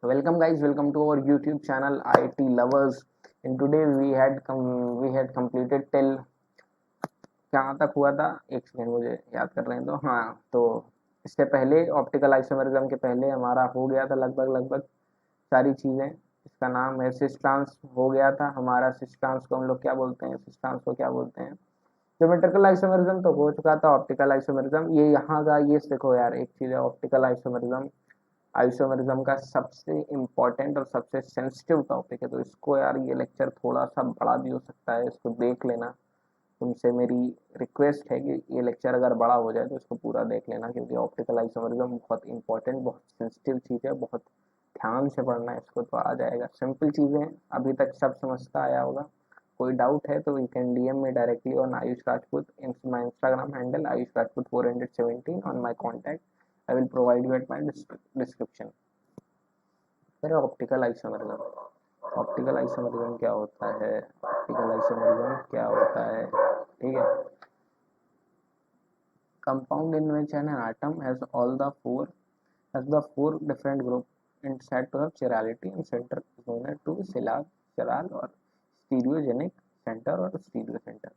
Welcome guys, welcome to our YouTube channel IT Lovers. And today we had completed till कहाँ तक हुआ था। एक सेकंड मुझे याद कर रहे हैं। तो हाँ, तो इससे पहले ऑप्टिकल आइसोमेरिज्म के पहले हमारा हो गया था लगभग लगभग सारी चीज़ें। इसका नाम है सिस्टांस हो गया था हमारा। सिस्टांस को हम लोग क्या बोलते हैं, सिस्टांस को क्या बोलते हैं। ज्योमेट्रिकल आइसोमेरिज्म तो हो चुका था। ऑप्टिकल आइसोमेरिज्म ये यहाँ का, ये देखो यार, एक चीज़ है ऑप्टिकल आइसोमेरिज्म। आइसोमेरिज्म का सबसे इम्पोर्टेंट और सबसे सेंसिटिव टॉपिक है, तो इसको यार ये लेक्चर थोड़ा सा बड़ा भी हो सकता है, इसको देख लेना। तुमसे मेरी रिक्वेस्ट है कि ये लेक्चर अगर बड़ा हो जाए तो इसको पूरा देख लेना, क्योंकि ऑप्टिकल आइसोमेरिज्म बहुत इंपॉर्टेंट, बहुत सेंसिटिव चीज़ है। बहुत ध्यान से पढ़ना है इसको, तो आ जाएगा। सिंपल चीज़ें अभी तक सब समझता आया होगा। कोई डाउट है तो यू कैन डीएम में directly on Ayush Rajput, my Instagram handle Ayush Rajput 417 on my contact. I will provide you at my description. फिर ऑप्टिकल आइसोमेरिज्म। ऑप्टिकल आइसोमेरिज्म क्या होता है, ऑप्टिकल आइसोमेरिज्म क्या होता है, ठीक है। Compound in which an atom has the four different groups and said to have chirality and center is known as to chiral or stereogenic center और stereo center।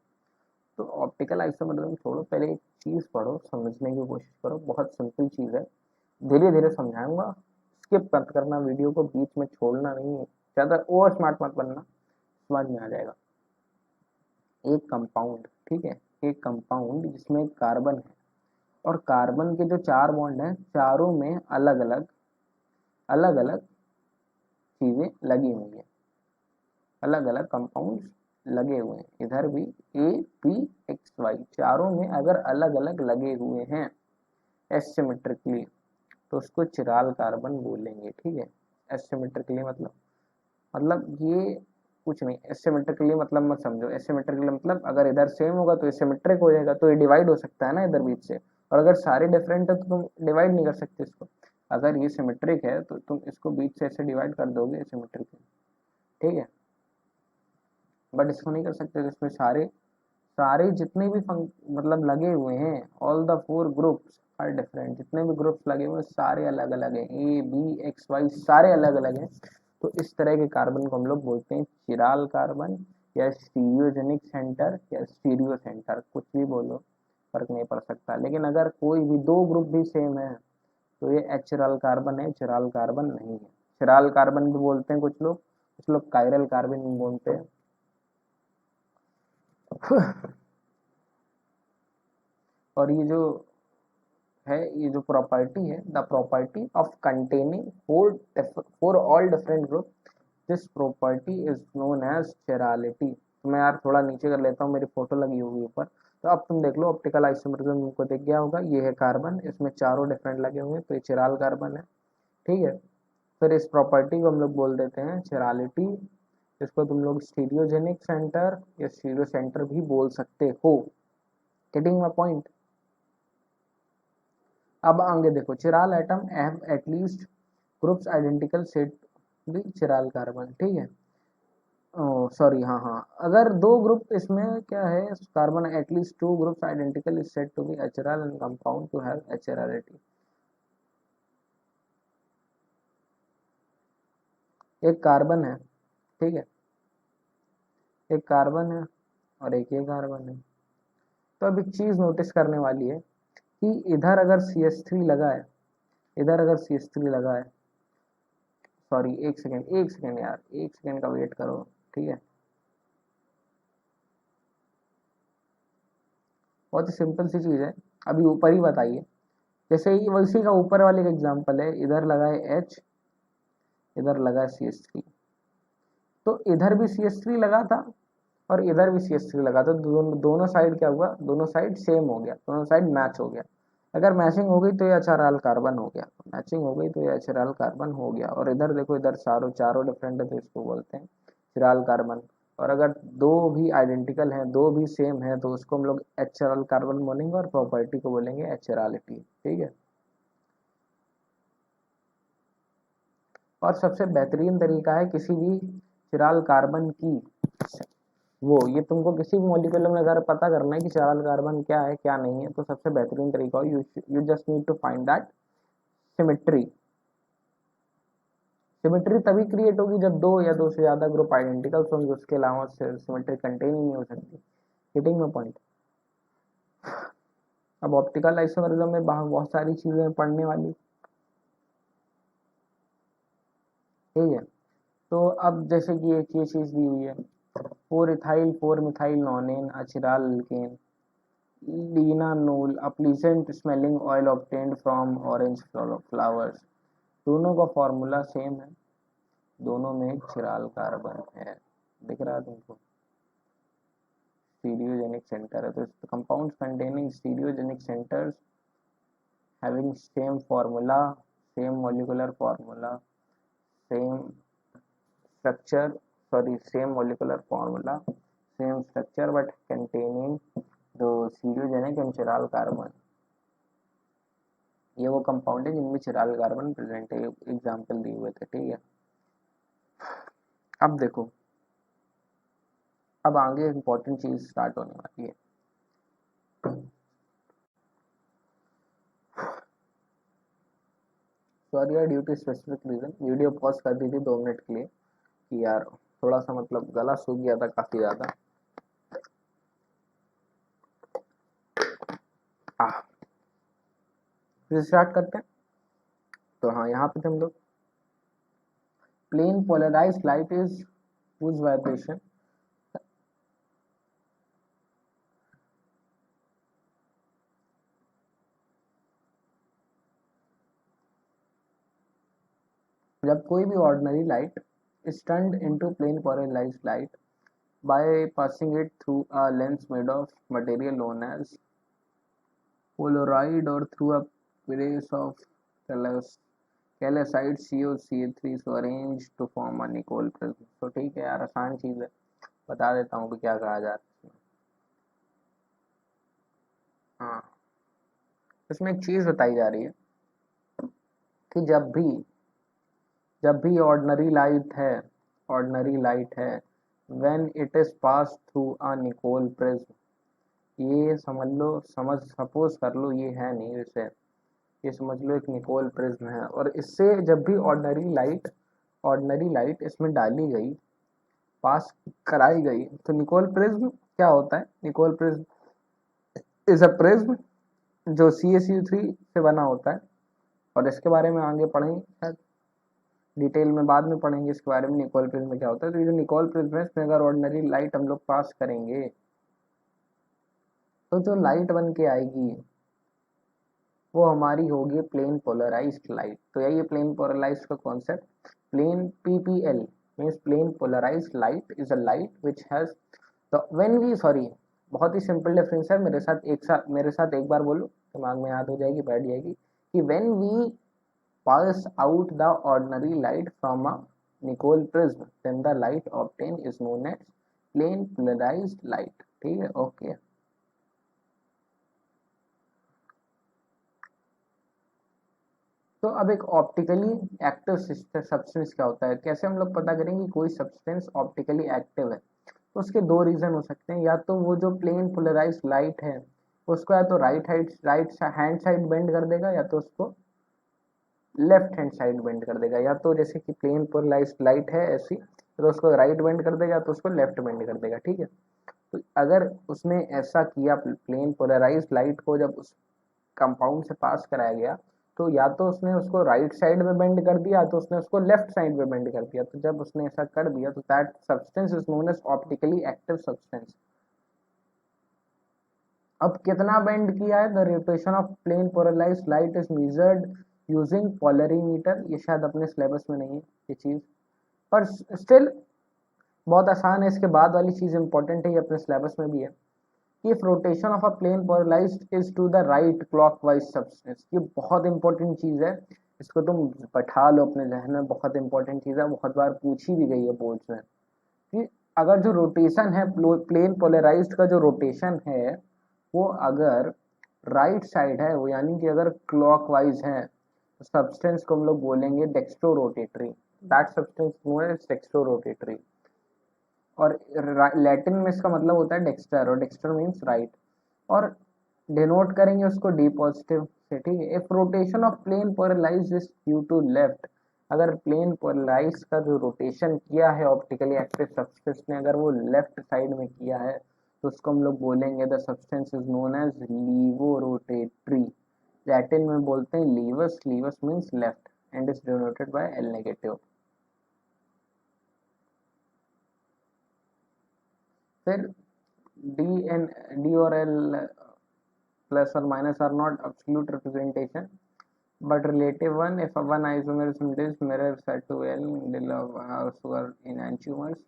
तो ऑप्टिकल आइसोमेरिज्म छोड़ो, पहले एक चीज पढ़ो, समझने की कोशिश करो। बहुत सिंपल चीज है, धीरे धीरे समझाऊंगा। स्किप मत करना, वीडियो को बीच में छोड़ना नहीं है। ज्यादा ओवर स्मार्ट मत बनना, समझ में आ जाएगा। एक कंपाउंड, ठीक है, एक कंपाउंड जिसमें कार्बन है और कार्बन के जो चार बॉन्ड हैं, चारों में अलग अलग चीजें लगी हुई हैं, अलग अलग कंपाउंड्स लगे हुए हैं। इधर भी ए पी एक्स वाई चारों में अगर अलग अलग लगे हुए हैं एसिमेट्रिकली, तो उसको चिराल कार्बन बोलेंगे, ठीक है। एसिमेट्रिकली मतलब ये कुछ नहीं। एसिमेट्रिकली मतलब मत समझो। एसिमेट्रिकली मतलब अगर इधर सेम होगा तो एसिमेट्रिक हो जाएगा, तो ये डिवाइड हो सकता है ना इधर बीच से। और अगर सारे डिफरेंट है तो तुम डिवाइड नहीं कर सकते इसको। अगर ये सिमेट्रिक है तो तुम इसको बीच से ऐसे डिवाइड कर दोगे सिमेट्रिक, ठीक है। बट इसको नहीं कर सकते, तो इसमें सारे सारे जितने भी मतलब लगे हुए हैं, all the four groups are different. जितने भी ग्रुप्स लगे हुए हैं सारे अलग अलग हैं, ए बी एक्स वाई सारे अलग अलग हैं। तो इस तरह के कार्बन को हम लोग बोलते हैं चिराल कार्बन, या स्टीरियोजेनिक सेंटर, या स्टीरियो सेंटर, कुछ भी बोलो, फर्क नहीं पड़ सकता। लेकिन अगर कोई भी दो ग्रुप भी सेम है तो ये एचिरल कार्बन है, चिराल कार्बन नहीं है। चिराल कार्बन भी बोलते हैं कुछ लोग कायरल कार्बन भी बोलते हैं। और ये जो है, ये जो प्रॉपर्टी है, the property of containing four all different group, this property is known as chirality. तो मैं यार थोड़ा नीचे कर लेता हूँ, मेरी फोटो लगी होगी ऊपर। तो अब तुम देख लो, ऑप्टिकल आइसोमेरिज्म तुमको दिख गया होगा। ये है कार्बन, इसमें चारों डिफरेंट लगे हुए हैं, तो ये चिराल कार्बन है, ठीक है। फिर इस प्रॉपर्टी को हम लोग बोल देते हैं चिरालिटी। इसको तुम लोग स्टीरियोजेनिक सेंटर या स्टीरियो सेंटर भी बोल सकते हो। Getting my point. अब आगे देखो, chiral atom have at least groups identical set भी चिराल कार्बन, ठीक है। सॉरी, हाँ हाँ, अगर दो ग्रुप इसमें क्या है, carbon at least two groups identical is set to be achiral and compound to have achirality. एक कार्बन है, ठीक है, एक कार्बन है और एक ये कार्बन है। तो अब एक चीज नोटिस करने वाली है कि इधर अगर CH3 लगा है, इधर अगर CH3 लगा है, सॉरी एक सेकेंड यार, एक सेकेंड का वेट करो, ठीक है। बहुत ही सिंपल सी चीज है, अभी ऊपर ही बताइए। जैसे ही वैसे का ऊपर वाले का एग्जांपल है, इधर लगा है H, इधर लगा है CH3। तो इधर भी CH3 लगा था और इधर भी CH3 लगा था। दोनों साइड क्या हुआ, दोनों साइड सेम हो गया, दोनों साइड मैच हो गया। अगर मैचिंग हो गई तो ये अचाराल कार्बन हो गया, मैचिंग हो गई तो ये अचाराल कार्बन हो गया। और इधर देखो, इधर चारों चारों डिफरेंट है, तो इसको बोलते हैं चिराल कार्बन। और अगर दो भी आइडेंटिकल हैं, दो भी सेम है, तो उसको हम लोग एचरल कार्बन बोलेंगे और प्रॉपर्टी को बोलेंगे एचरलिटी, ठीक है। और सबसे बेहतरीन तरीका है किसी भी चिराल कार्बन की, वो ये तुमको किसी भी मॉलिक्यूल में अगर पता करना है कि चिराल कार्बन क्या है क्या नहीं है, तो सबसे बेहतरीन तरीका हो, you just need to find that symmetry. Symmetry तभी क्रिएट होगी जब दो या दो से ज्यादा ग्रुप आइडेंटिकल होंगे, उसके अलावा सिमेट्री कंटेन ही नहीं हो सकती। Getting my point. अब ऑप्टिकल आइसोमेरिज्म में बहुत सारी चीजें पढ़ने वाली, ठीक है। तो अब जैसे कि एक ये चीज दी हुई है, 4 ethyl 4 methyl nonane achiral alkane linalool, a pleasant smelling oil obtained from orange flowers। दोनों का फॉर्मूला सेम है, दोनों में चिराल कार्बन है, दिख रहा है तुमको। स्टीरियोजेनिक सेंटर है, तो compounds containing stereogenic centres having same formula, same molecular formula, same structure, sorry same molecular formula, same structure but containing the stereogenic and chiral carbon. ये वो कंपाउंड है जिनमें चिराल कार्बन प्रेजेंट है, example दिए हुए थे, ठीक है। अब देखो, अब आगे इंपॉर्टेंट चीज स्टार्ट होने वाली है। सॉरी यार, due to specific reason video pause कर दी थी 2 मिनट के लिए कि यार थोड़ा सा मतलब गला सूख गया था काफी ज्यादा। फिर स्टार्ट करते हैं। तो हाँ, यहाँ पे हम लोग plane polarized light is whose vibration जब कोई भी ordinary light is turned into plain polarized light by passing it through a lens made of material known as polaroid or through a press of calcite CuCl3 so arranged to form a Nicol prism। तो ठीक है यार, आसान चीज है, बता देता हूँ कि क्या कहा जा रहा है। हाँ, इसमें एक चीज बताई जा रही है कि जब भी ऑर्डिनरी लाइट है when it is pass through a Nicol prism, ये समझ लो, सपोज कर लो ये है नहीं वैसे, ये समझ लो एक निकोल प्रिज्म है, और इससे जब भी ऑर्डिनरी लाइट इसमें डाली गई, पास कराई गई, तो निकोल प्रिज्म क्या होता है? Nicol prism is a prism जो CaCO3 से बना होता है, और इसके बारे में आगे पढ़ेंगे शायद डिटेल में, बाद में पढ़ेंगे इसके बारे में निकोल प्रिज्म क्या होता है। तो ये जो निकोल प्रिज्म है, इसमें अगर ऑर्डिनरी लाइट हम लोग पास करेंगे तो जो लाइट बन के आएगी वो हमारी होगी प्लेन पोलराइज्ड लाइट। तो यही है प्लेन पोलराइज्ड का concept. Plane PPL means plane polarized light is a light which has the when we sorry बहुत ही सिंपल डिफरेंस है, मेरे साथ एक बार बोलो, दिमाग में याद हो जाएगी, बैठ जाएगी, कि when we pass out the ordinary light from a Nicol prism, then the light obtained is known as plane polarized light। ठीक है, ओके। तो अब एक ऑप्टिकली एक्टिव सब्सटेंस क्या होता है, कैसे हम लोग पता करेंगे कोई सब्सटेंस ऑप्टिकली एक्टिव है? तो उसके दो रीजन हो सकते हैं, या तो वो जो प्लेन पोलराइज्ड लाइट है उसको या तो राइट हैंड साइड बेंड कर देगा, या तो उसको लेफ्ट हैंड साइड बेंड कर देगा। या तो जैसे कि प्लेन पोलराइज्ड लाइट है ऐसी, तो उसको राइट बेंड कर देगा, तो उसको लेफ्ट बेंड कर देगा, ठीक है। तो अगर उसने ऐसा किया, प्लेन पोलराइज्ड लाइट को जब उस कंपाउंड से पास कराया गया, तो या तो उसने उसको राइट साइड में बेंड कर दिया, तो उसने उसको लेफ्ट साइड में बेंड कर दिया। तो जब उसने ऐसा कर दिया तो that substance is known as optically active substance. अब कितना बेंड किया है? The rotation of plane polarized light is measured using polarimeter. ये शायद अपने सिलेबस में नहीं है ये चीज, पर स्टिल बहुत आसान है। इसके बाद वाली चीज इंपॉर्टेंट है, ये अपने सिलेबस में भी है। If rotation of a plane polarized is to the right clockwise substance, ये बहुत इंपॉर्टेंट चीज है, इसको तुम बैठा लो अपने जहन में, बहुत इंपॉर्टेंट चीज है, बहुत बार पूछी भी गई है बोर्ड्स में, कि अगर जो रोटेशन है प्लेन पोलराइज्ड का जो रोटेशन है वो अगर राइट साइड है, वो यानी कि अगर क्लॉकवाइज है, तो सब्सटेंस को हम लोग बोलेंगे dextro rotatory. That substance known as dextro rotatory. और लैटिन में इसका मतलब होता है डेक्स्टर, और डेक्स्टर मीन्स राइट, और डिनोट करेंगे उसको डी पॉजिटिव से, ठीक है। If rotation of plane polarized is due to left, अगर प्लेन पोलराइज का जो रोटेशन किया है ऑप्टिकली एक्टिव सब्सटेंस ने, अगर वो लेफ्ट साइड में किया है, तो उसको हम लोग बोलेंगे the substance is known as laevorotatory. Latin में बोलते हैं laevus, laevus means left and is denoted by L negative. फिर डी और एल प्लस और minus are not absolute representation but relative one. If one isomerism is mirror set to L, they occur in enantiomers,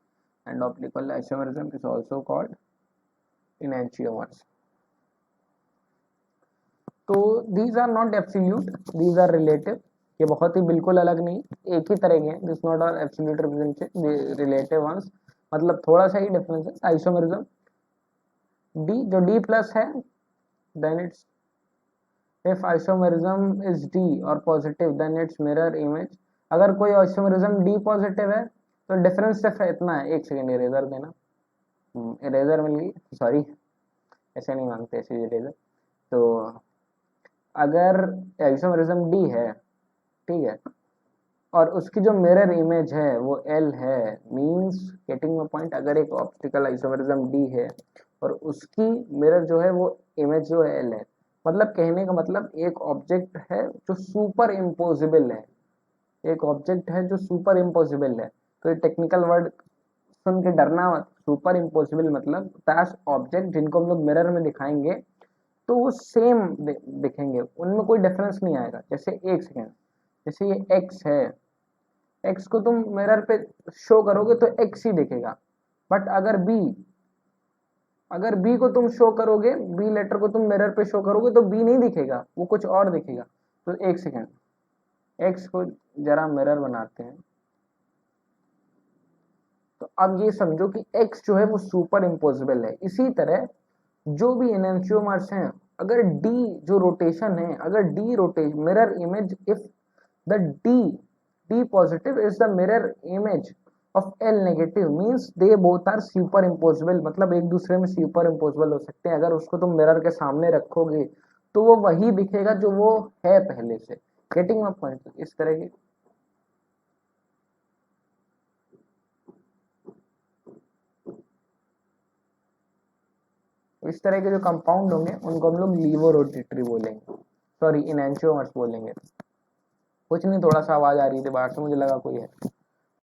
and optical isomerism is also called enantiomers. तो these are not absolute, these are relative. ये बहुत ही बिल्कुल अलग नहीं, एक ही तरह के हैं। This not are absolute representation, relative ones, मतलब थोड़ा सा ही डिफरेंस है। आइसोमेरिज्म डी, जो डी प्लस है, then it's if isomerism is d or positive then its mirror image। अगर कोई isomerism d पॉजिटिव है तो डिफरेंस सिर्फ इतना है। एक सेकेंड इरेजर देना, इरेजर मिल गई, सॉरी ऐसे नहीं मांगते ऐसे इरेजर। तो अगर आइसोमेरिज्म d है, ठीक है, और उसकी जो मिरर इमेज है वो L है, मींस गेटिंग माय पॉइंट। अगर एक ऑप्टिकल आइसोमेरिज्म d है और उसकी मिरर जो है वो इमेज जो है L है, मतलब कहने का मतलब एक ऑब्जेक्ट है जो सुपर इम्पोजिबल है, एक ऑब्जेक्ट है जो सुपर इम्पोजिबल है। तो ये टेक्निकल वर्ड सुन के डरना मत। सुपर इम्पोजिबल मतलब दैट ऑब्जेक्ट जिनको हम लोग मिरर में दिखाएंगे तो वो सेम दिखेंगे, उनमें कोई डिफरेंस नहीं आएगा। जैसे एक सेकेंड, जैसे ये x है, x को तुम मिरर पे शो करोगे तो x ही दिखेगा, बट अगर b को तुम शो करोगे, b लेटर को तुम मिरर पे शो करोगे तो b नहीं दिखेगा, वो कुछ और दिखेगा। तो एक सेकेंड, x को जरा मिरर बनाते हैं। तो अब ये समझो कि x जो है वो सुपर इम्पोजिबल है। इसी तरह जो भी एनेंशियोमर्स हैं, अगर d जो रोटेशन है, अगर d rotation mirror image, if the d positive is the mirror image of L negative means they both are superimposable, मतलब एक दूसरे में सुपर इम्पोजिबल हो सकते हैं। अगर उसको तुम मिरर के सामने रखोगे तो वो वही दिखेगा जो वो है पहले से। Getting my point? इस तरह की इस तरह के जो कंपाउंड होंगे उनको हम लोग लीवोरोटेटरी बोलेंगे, सॉरी इनएंशियोमर्स बोलेंगे। कुछ नहीं, थोड़ा सा आवाज आ रही थी बाहर से, मुझे लगा कोई है।